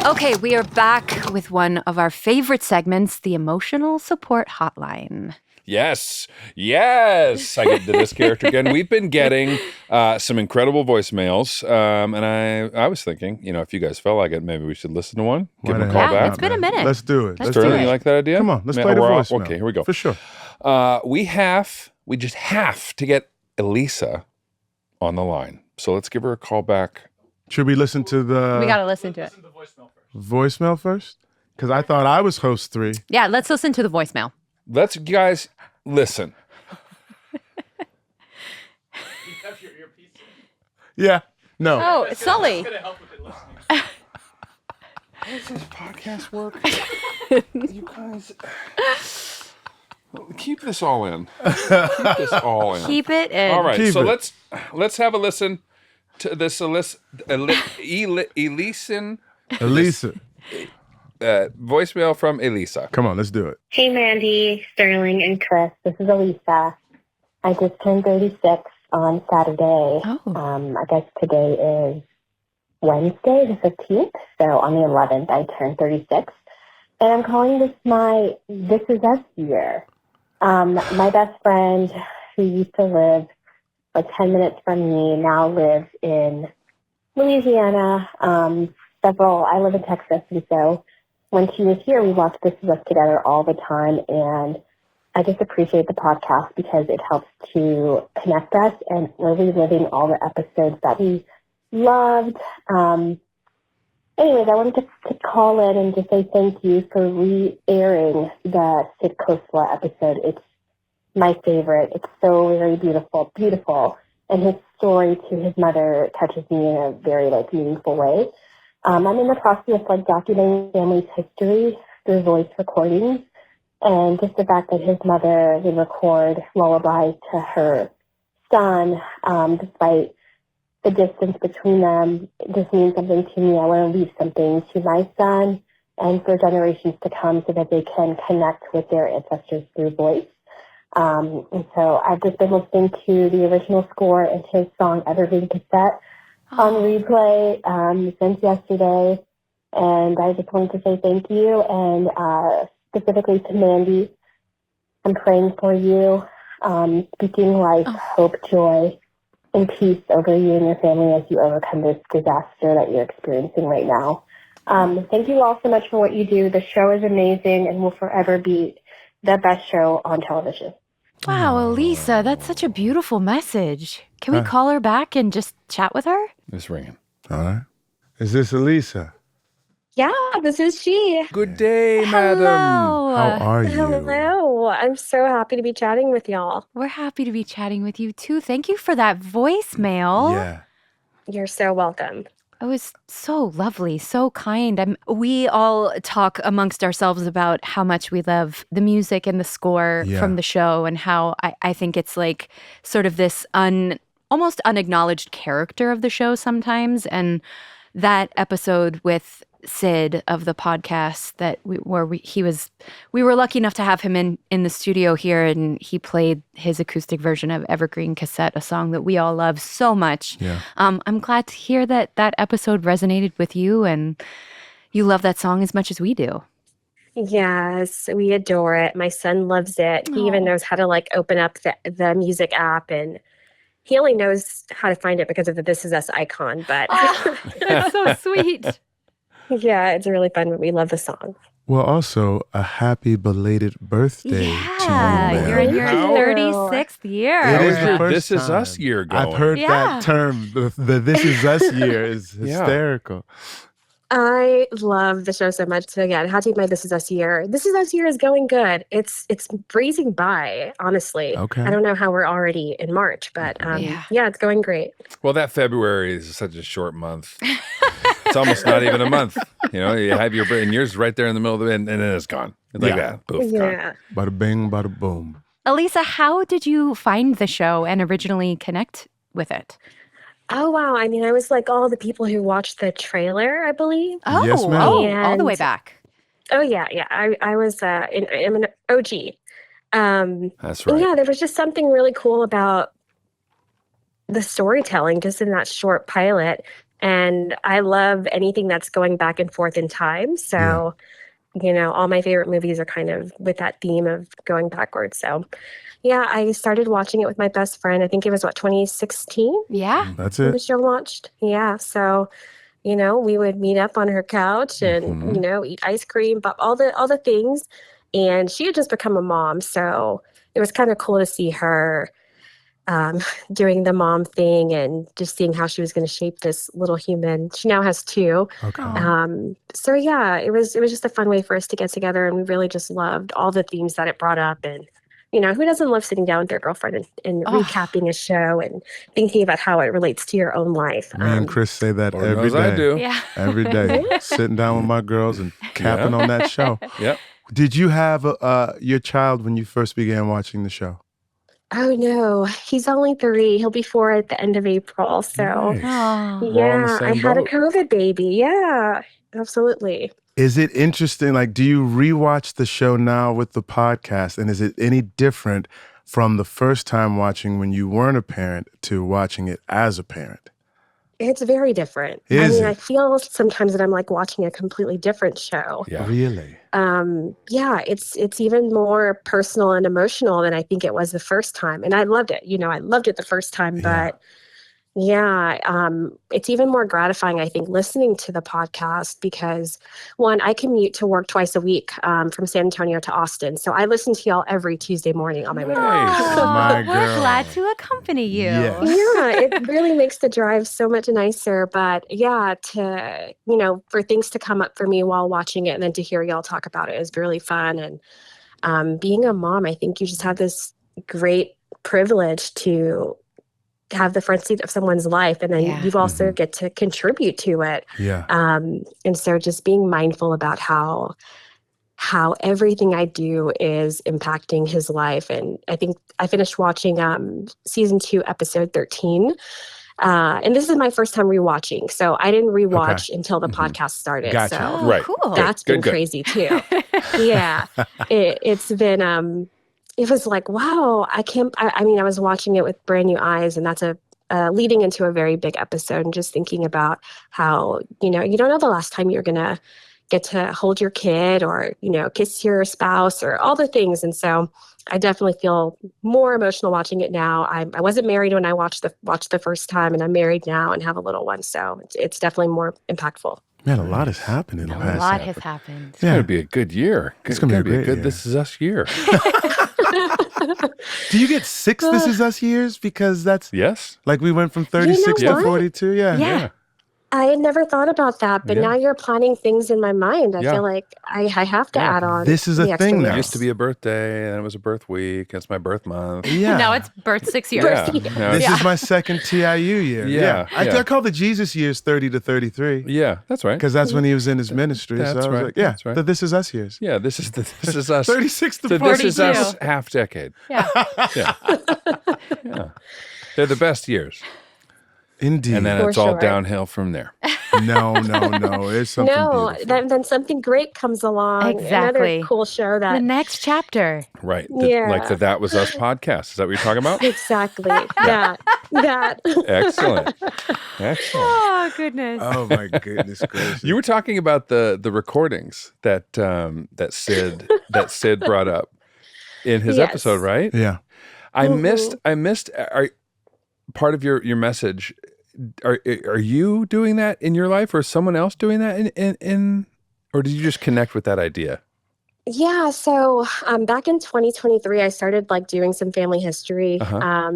Okay, we are back with one of our favorite segments, the Emotional Support Hotline. Yes. I get to this character again. We've been getting some incredible voicemails, and I was thinking, if you guys felt like it, maybe we should listen to one. Give them a call back. It's been a minute. Let's do it. Sterling, you like that idea? Come on, let's play the voicemail. Okay, here we go. For sure. We just have to get Elisa on the line. So let's give her a call back. Should we listen to the... We got to listen to it. Voicemail first? Because I thought I was host 3. Yeah, let's listen to the voicemail. Let's, guys, listen. Yeah. No. Oh, Sully. How does this podcast work? You guys... Keep this all in. Keep it in. All right, let's have a listen to this Elisa voicemail from Elisa. Come on, let's do it. Hey, Mandy, Sterling, and Chris. This is Elisa. I just turned 36 on Saturday. Oh. I guess today is Wednesday, the 15th. So on the 11th, I turned 36. And I'm calling this my This Is Us year. My best friend, who used to live like 10 minutes from me, now lives in Louisiana. I live in Texas, and so when she was here, we watched This Is Us together all the time, and I just appreciate the podcast because it helps to connect us, and we're reliving all the episodes that we loved. Anyways, I wanted to call in and just say thank you for re-airing the Sid Khosla episode. It's my favorite. It's so very beautiful. And his story to his mother touches me in a very, meaningful way. I'm in the process of, documenting family's history through voice recordings. And just the fact that his mother would record lullabies to her son, despite the distance between them, just means something to me. I want to leave something to my son and for generations to come so that they can connect with their ancestors through voice. And so I've just been listening to the original score and his song Evergreen cassette on replay since yesterday. And I just wanted to say thank you. And specifically to Mandy, I'm praying for you, speaking life, hope, joy, and peace over you and your family as you overcome this disaster that you're experiencing right now. Thank you all so much for what you do. The show is amazing and will forever be the best show on television. Wow, Elisa, that's such a beautiful message. Can we call her back and just chat with her? It's ringing. All right. Is this Elisa? Yeah, this is she. Good day, madam. Hello. How are you? Hello. I'm so happy to be chatting with y'all. We're happy to be chatting with you, too. Thank you for that voicemail. Yeah. You're so welcome. It was so lovely, so kind. We all talk amongst ourselves about how much we love the music and the score from the show and how I think it's like sort of this almost unacknowledged character of the show sometimes. And that episode with Sid of the podcast that we were lucky enough to have him in the studio here, and he played his acoustic version of Evergreen Cassette, a song that we all love so much. Yeah. I'm glad to hear that episode resonated with you and you love that song as much as we do. Yes, we adore it. My son loves it. He even knows how to open up the music app, and he only knows how to find it because of the This Is Us icon. But that's so sweet. Yeah, it's really fun, but we love the song. Well, also, a happy belated birthday to you, man. You're in your 36th year. It is the first This Is time Us year going. I've heard that term. The This Is Us year is hysterical. I love the show so much. So yeah, it had to be my This Is Us year. This Is Us year is going good. It's breezing by, honestly. Okay. I don't know how we're already in March, but yeah, it's going great. Well, that February is such a short month. It's almost not even a month. You have your and yours right there in the middle of it, and then it's gone. It's like that. Poof, gone. Bada bing, bada boom. Elisa, how did you find the show and originally connect with it? Oh, wow. I mean, I was like all the people who watched the trailer, I believe. Oh, yes, ma'am. All the way back. Oh, yeah. I was I'm an OG. That's right. Yeah, there was just something really cool about the storytelling just in that short pilot. And I love anything that's going back and forth in time. So, all my favorite movies are kind of with that theme of going backwards. So, yeah, I started watching it with my best friend. I think it was, 2016? Yeah. That's When it. the show launched. Yeah. So, we would meet up on her couch and, eat ice cream, but all the things. And she had just become a mom. So it was kind of cool to see her doing the mom thing and just seeing how she was going to shape this little human. She now has 2. Okay. So yeah, it was just a fun way for us to get together, and we really just loved all the themes that it brought up. And who doesn't love sitting down with their girlfriend and recapping a show and thinking about how it relates to your own life? Me and Chris say that Lord every knows day. I do. Yeah. Every day. Sitting down with my girls and capping on that show. Yep. Did you have your child when you first began watching the show? Oh no, he's only 3. He'll be 4 at the end of April. So Nice. Oh. We're all in the yeah, I same had a boat. COVID baby. Yeah, absolutely. Is it interesting? Like, do you rewatch the show now with the podcast? And is it any different from the first time watching when you weren't a parent to watching it as a parent? It's very different. Is it? I feel sometimes that I'm like watching a completely different show. Yeah. Really? Yeah, it's even more personal and emotional than I think it was the first time. And I loved it. I loved it the first time, Yeah. but it's even more gratifying, I think, listening to the podcast because, one, I commute to work twice a week from San Antonio to Austin. So I listen to y'all every Tuesday morning on my way to work. Nice. My We're girl. glad to accompany you. Yes. Yeah, it really makes the drive so much nicer. But yeah, for things to come up for me while watching it and then to hear y'all talk about it is really fun. And being a mom, I think you just have this great privilege to have the front seat of someone's life, and then you've also get to contribute to it. Yeah. And so just being mindful about how everything I do is impacting his life. And I think I finished watching season 2, episode 13. And this is my first time rewatching. So I didn't rewatch until the podcast started. Gotcha. So Oh, Right. cool. that's been Good. crazy too. Yeah. It's been, it was like, wow, I was watching it with brand new eyes, and that's leading into a very big episode, and just thinking about how, you don't know the last time you're going to get to hold your kid or, kiss your spouse or all the things. And so I definitely feel more emotional watching it now. I wasn't married when I watched the first time, and I'm married now and have a little one. So it's definitely more impactful. Man, a lot has happened in the A past. lot has happened. It's going to be a good year. It's gonna be a be a great good year. This Is Us year. Do you get 6 This Is Us years? Because that's Yes. like we went from 36 You know to what? 42. Yeah. Yeah. I had never thought about that, but Yeah. now you're planning things in my mind. I Yeah. feel like I have to Yeah. add on. This is the a extra thing now. It years. used to be a birthday, and it was a birth week. It's my birth month. Yeah. Now it's birth 6 years. Yeah. Now This it's- is my second TIU year. Yeah, I yeah. call the Jesus years 30 to 33 yeah, that's right. because that's when he was in his ministry. That's so I was right. like, yeah, That's right. the This Is Us years. Yeah, this is us. 36 to The 42. This Is Us half decade. Yeah. Yeah. Yeah. They're the best years. Indeed. And then For it's all sure. downhill from there. no. There's something No, beautiful. then something great comes along. Exactly. Another cool show The that next chapter. Right. Yeah. Like the That Was Us podcast. Is that what you're talking about? exactly that. Excellent. Excellent. Oh, goodness. Oh my goodness gracious. You were talking about the recordings that Sid brought up in his Yes. episode, right? Yeah. I missed part of your message. Are you doing that in your life, or is someone else doing that in or did you just connect with that idea? Yeah, so back in 2023, I started doing some family history. Uh-huh.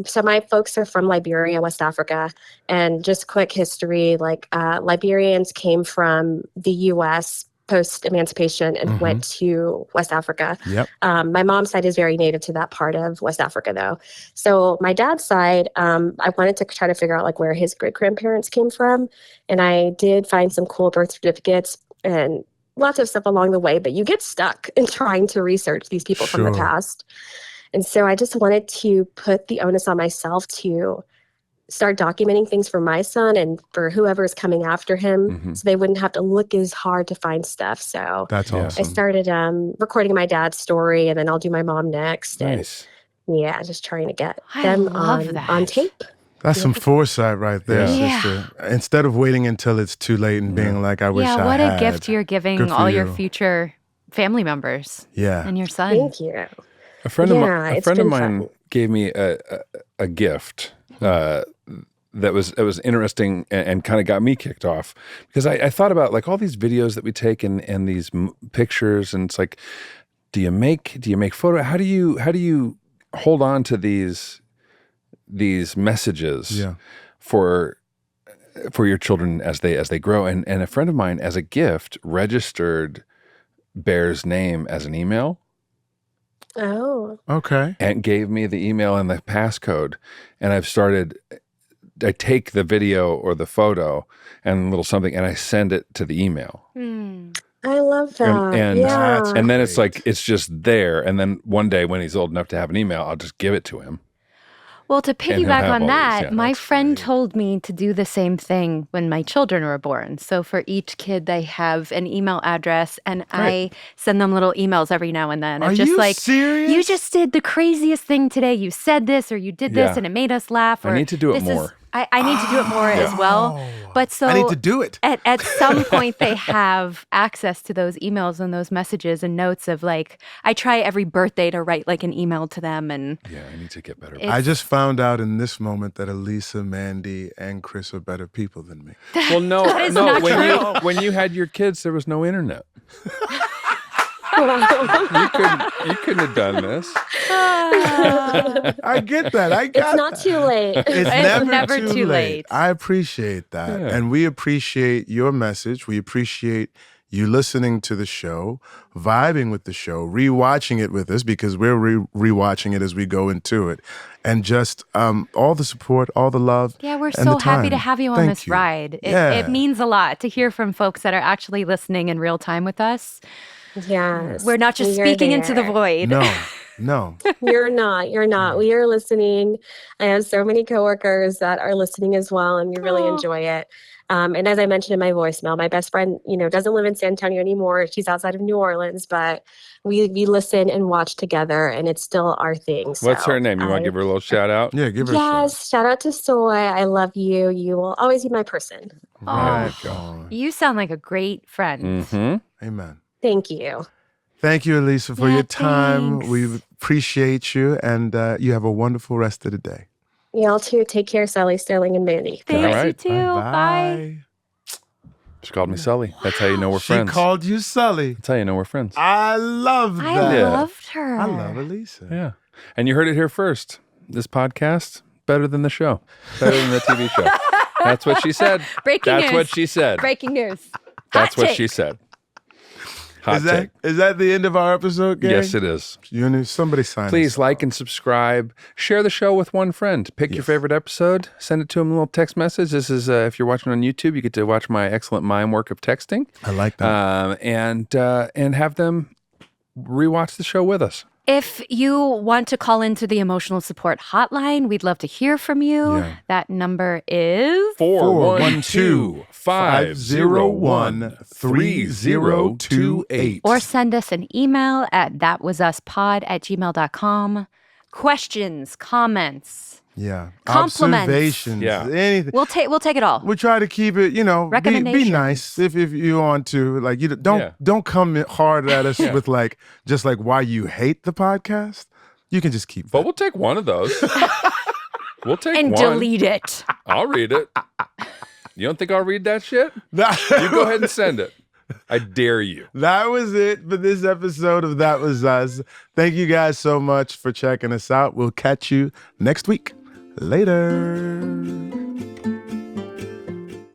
So my folks are from Liberia, West Africa, and just quick history, Liberians came from the U.S. post-emancipation and went to West Africa. Yep. My mom's side is very native to that part of West Africa, though. So my dad's side, I wanted to try to figure out where his great-grandparents came from, and I did find some cool birth certificates and lots of stuff along the way, but you get stuck in trying to research these people from the Sure. past. And so I just wanted to put the onus on myself to start documenting things for my son and for whoever's coming after him, so they wouldn't have to look as hard to find stuff. So That's Yeah. awesome. I started recording my dad's story, and then I'll do my mom next. Nice. And yeah, just trying to get I them love on that. tape. That's some foresight right there, Yeah. sister. Instead of waiting until it's too late and being like, I wish I had. Yeah, what a gift you're giving Good for all your you. future family members. Yeah. And your son. Thank you. A friend Yeah, of it's mine been fun. gave me a gift that was interesting and kind of got me kicked off because I thought about like all these videos that we take and these pictures, and it's like, do you make photo? How do you hold on to these messages for your children as they grow? And a friend of mine, as a gift, registered Bear's name as an email. Oh. Okay. And gave me the email and the passcode. And I take the video or the photo and a little something, and I send it to the email. I love that. And then it's like, it's just there. And then one day when he's old enough to have an email, I'll just give it to him. Well, to he'll piggyback have on all that, these, yeah, my that's friend told me to do the same thing when my children were born. So for each kid, they have an email address, and I send them little emails every now and then. Are just you like, serious? you just did the craziest thing today. You said this, or you did this, and it made us laugh. Or I need to do it more. I need to do it more as well. But so I need to do it. At some point, they have access to those emails and those messages and notes of like, I try every birthday to write like an email to them. And yeah, I need to get better. I just found out in this moment that Elisa, Mandy, and Chris are better people than me. Well, no. not true. When you had your kids, there was no internet. You couldn't have done this. I get that. It's not too late. It's never too late. I appreciate that. Yeah. And we appreciate your message. We appreciate you listening to the show, vibing with the show, rewatching it with us because we're rewatching it as we go into it. And just all the support, all the love. yeah, we're and so the happy time. to have you on Thank this you. ride. Yeah. It means a lot to hear from folks that are actually listening in real time with us. Yes. We're not just You're speaking into the there. void. No. You're not. We are listening. I have so many coworkers that are listening as well, and we really enjoy it. And as I mentioned in my voicemail, my best friend, doesn't live in San Antonio anymore. She's outside of New Orleans, but we listen and watch together, and it's still our thing. So What's her name? You want to give her a little shout out? Yeah, give her a shot. Yes, shout out to Soy. I love you. You will always be my person. There you go. You sound like a great friend. Mm-hmm. Amen. Thank you. Thank you, Elisa, for your time. Thanks. We appreciate you, and you have a wonderful rest of the day. Y'all too. Take care, Sally, Sterling, and Mandy. Thanks, All right. you too. Bye. She called me Sully. That's how you know we're friends. She called you Sully. That's how you know we're friends. I love that. I loved her. I love Elisa. Yeah. And you heard it here first. This podcast, better than the show. Better than the TV show. That's what she said. Breaking That's news. what she said. Breaking news. That's Hot what take. she said. Hot take. Is that the end of our episode, Gary? Yes, it is. Somebody sign Please us like and subscribe. Share the show with one friend. Pick your favorite episode. Send it to him, a little text message. This is, if you're watching on YouTube, you get to watch my excellent mime work of texting. I like that. And have them rewatch the show with us. If you want to call into the emotional support hotline, we'd love to hear from you. Yeah. That number is 412-501-3028. or send us an email at thatwasuspod@gmail.com. Questions, comments. Yeah. Compliments. Observations. Yeah. Anything. We'll take it all. We try to keep it, be Recommendations. nice if you want to. Like, don't come hard at us with just why you hate the podcast. You can just keep But that. we'll take one of those. We'll take And one. delete it. I'll read it. You don't think I'll read that shit? You go ahead and send it. I dare you. That was it for this episode of That Was Us. Thank you guys so much for checking us out. We'll catch you next week. Later.